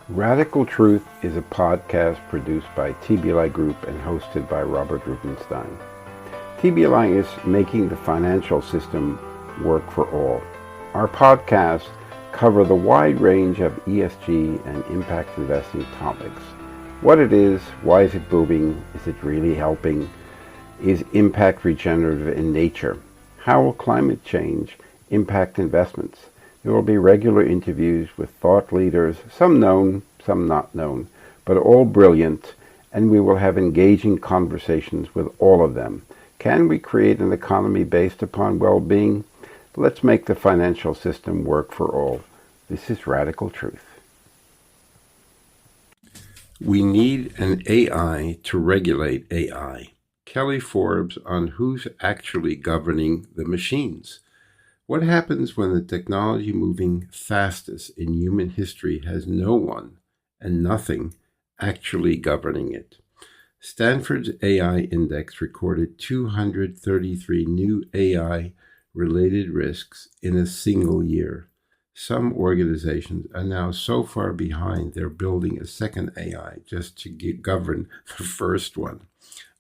Radical Truth is a podcast produced by TBLI Group and hosted by Robert Rubinstein. TBLI is making the financial system work for all. Our podcasts cover the wide range of ESG and impact investing topics. What it is, why is it booming, is it really helping, is impact regenerative in nature, how will climate change impact investments. There will be regular interviews with thought leaders, some known, some not known, but all brilliant, and we will have engaging conversations with all of them. Can we create an economy based upon well-being? Let's make the financial system work for all. This is Radical Truth. We need an AI to regulate AI. Kelly Forbes on who's actually governing the machines. What happens when the technology moving fastest in human history has no one and nothing actually governing it? Stanford's AI Index recorded 233 new AI-related risks in a single year. Some organizations are now so far behind they're building a second AI just to govern the first one.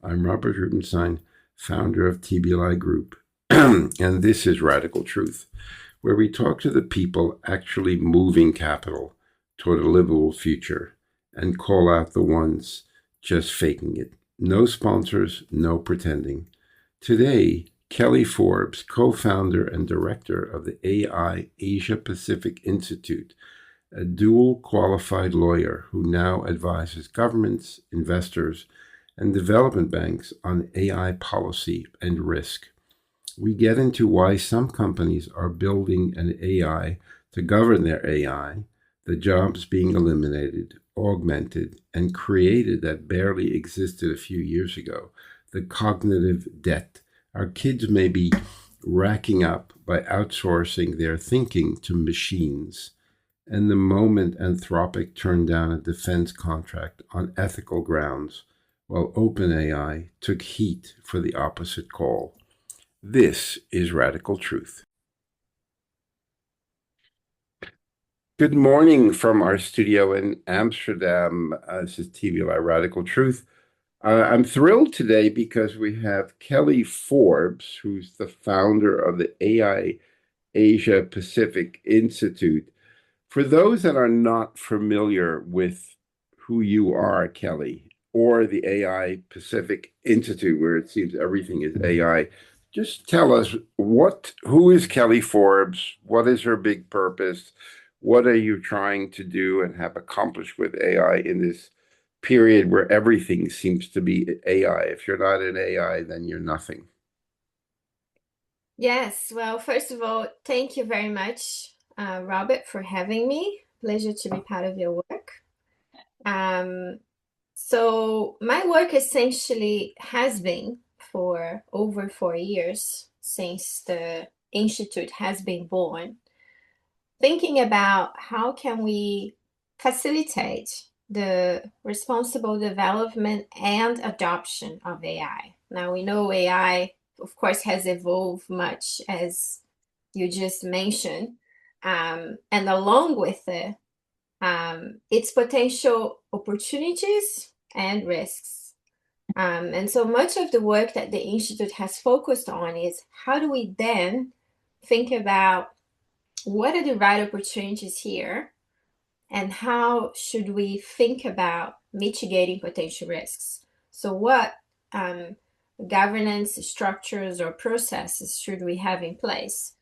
I'm Robert Rubinstein, founder of TBLI Group, and this is Radical Truth, where we talk to the people actually moving capital toward a livable future and call out the ones just faking it. No sponsors, no pretending. Today, Kelly Forbes, co-founder and director of the AI Asia Pacific Institute, a dual qualified lawyer who now advises governments, investors, and development banks on AI policy and risk. We get into why some companies are building an AI to govern their AI, the jobs being eliminated, augmented, and created that barely existed a few years ago, the cognitive debt our kids may be racking up by outsourcing their thinking to machines, and the moment Anthropic turned down a defense contract on ethical grounds, while OpenAI took heat for the opposite call. This is Radical Truth. Good morning from our studio in Amsterdam. This is TBLI Radical Truth. I'm thrilled today because we have Kelly Forbes, who's the founder of the AI Asia Pacific Institute. For those that are not familiar with who you are, Kelly, or the AI Pacific Institute, where it seems everything is AI, just tell us who is Kelly Forbes? What is her big purpose? What are you trying to do and have accomplished with AI in this period where everything seems to be AI? If you're not in AI, then you're nothing. Yes, well, first of all, thank you very much, Robert, for having me. Pleasure to be part of your work. So my work essentially has been for over 4 years since the Institute has been born, thinking about how can we facilitate the responsible development and adoption of AI. Now we know AI, of course, has evolved much, as you just mentioned, and along with it, its potential opportunities and risks. And so much of the work that the Institute has focused on is how do we then think about what are the right opportunities here and how should we think about mitigating potential risks? So what governance structures or processes should we have in place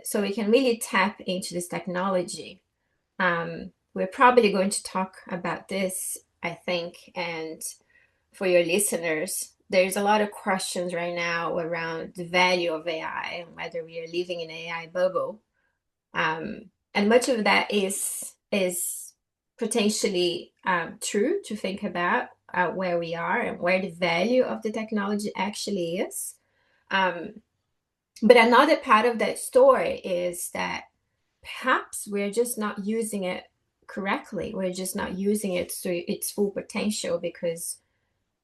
so we can really tap into this technology? We're probably going to talk about this, I think, and for your listeners, there's a lot of questions right now around the value of AI and whether we are living in an AI bubble. And much of that is potentially true to think about where we are and where the value of the technology actually is. But another part of that story is that perhaps we're just not using it correctly. We're just not using it to its full potential because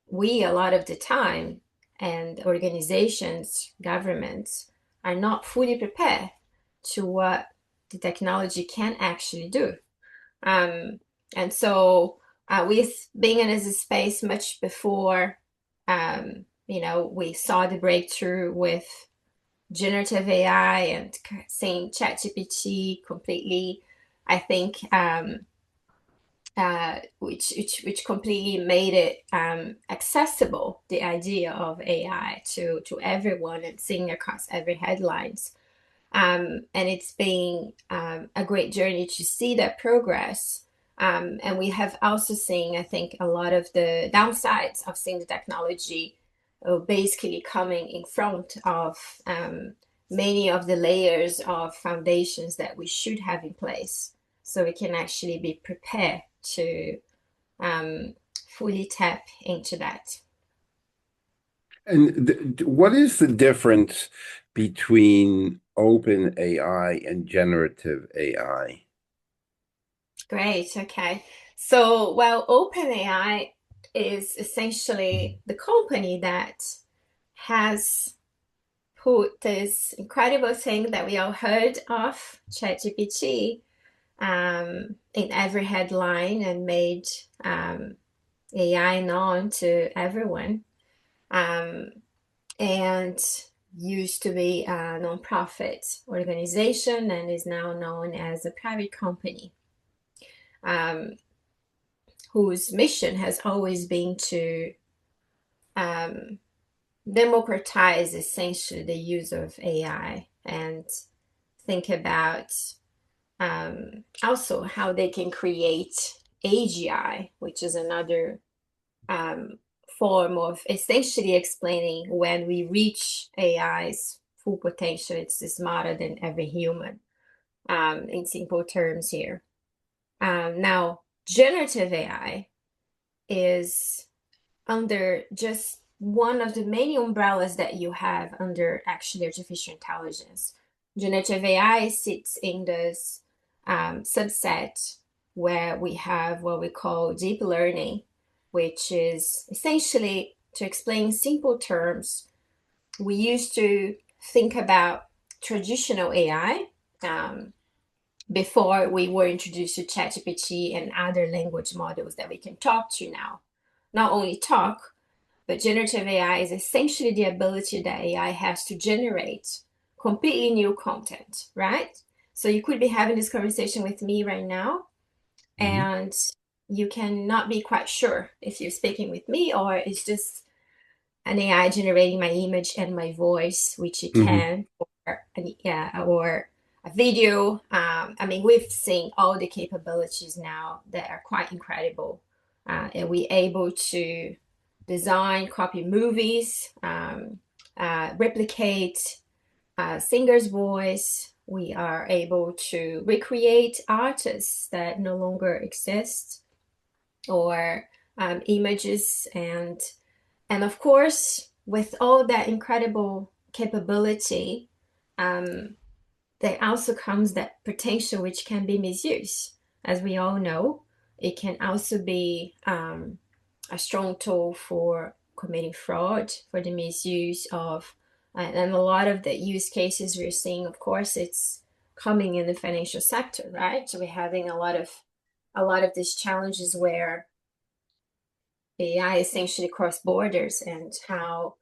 we, a lot of the time, and organizations, governments, are not fully prepared to what the technology can actually do. And so we've been in this space much before, we saw the breakthrough with generative AI and seeing ChatGPT completely, I think, which completely made it accessible, the idea of AI to everyone and seeing across every headlines. And it's been a great journey to see that progress. And we have also seen, I think, a lot of the downsides of seeing the technology basically coming in front of many of the layers of foundations that we should have in place so we can actually be prepared to um, fully tap into that. And what is the difference between open AI and generative AI? Great. Okay. So, well, OpenAI is essentially the company that has put this incredible thing that we all heard of, ChatGPT, in every headline and made AI known to everyone. Um, and used to be a nonprofit organization and is now known as a private company. Um, whose mission has always been to um, democratize essentially the use of AI and think about also how they can create AGI, which is another um, form of essentially explaining when we reach AI's full potential, it's smarter than every human, in simple terms here. Now, generative AI is under just one of the many umbrellas that you have under actually artificial intelligence. Generative AI sits in this subset where we have what we call deep learning, which is essentially, to explain in simple terms, we used to think about traditional AI before we were introduced to ChatGPT and other language models that we can talk to now. Not only talk, but generative AI is essentially the ability that AI has to generate completely new content, right? So you could be having this conversation with me right now, Mhm. and you cannot be quite sure if you're speaking with me or it's just an AI generating my image and my voice, which it Mhm. can, or a video. I mean, we've seen all the capabilities now that are quite incredible, and we're able to design, copy movies, replicate singer's voice. We are able to recreate artists that no longer exist or images and of course, with all that incredible capability, um, there also comes that potential which can be misused. As we all know, it can also be a strong tool for committing fraud, for the misuse of, and a lot of the use cases we're seeing, of course, it's coming in the financial sector, right? So we're having a lot of these challenges where AI essentially cross borders and how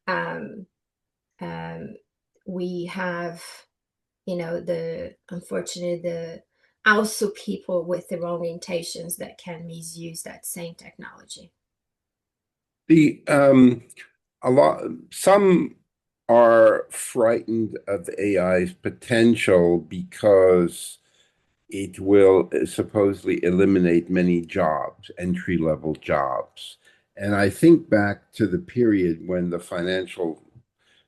um, um, we have, the unfortunately the also people with the wrong intentions that can misuse that same technology. The a lot some are frightened of AI's potential because it will supposedly eliminate many jobs, entry-level jobs. And I think back to the period when the financial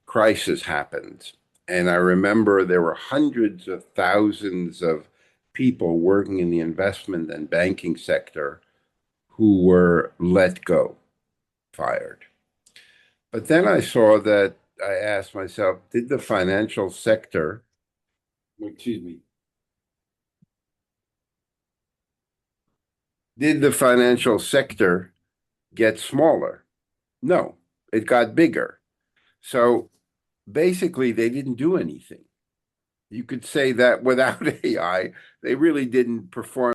crisis happened. And I remember there were hundreds of thousands of people working in the investment and banking sector who were let go, fired. But then I saw that I asked myself, did the financial sector, excuse me, did the financial sector get smaller? No, it got bigger. So basically, they didn't do anything. You could say that without AI, they really didn't perform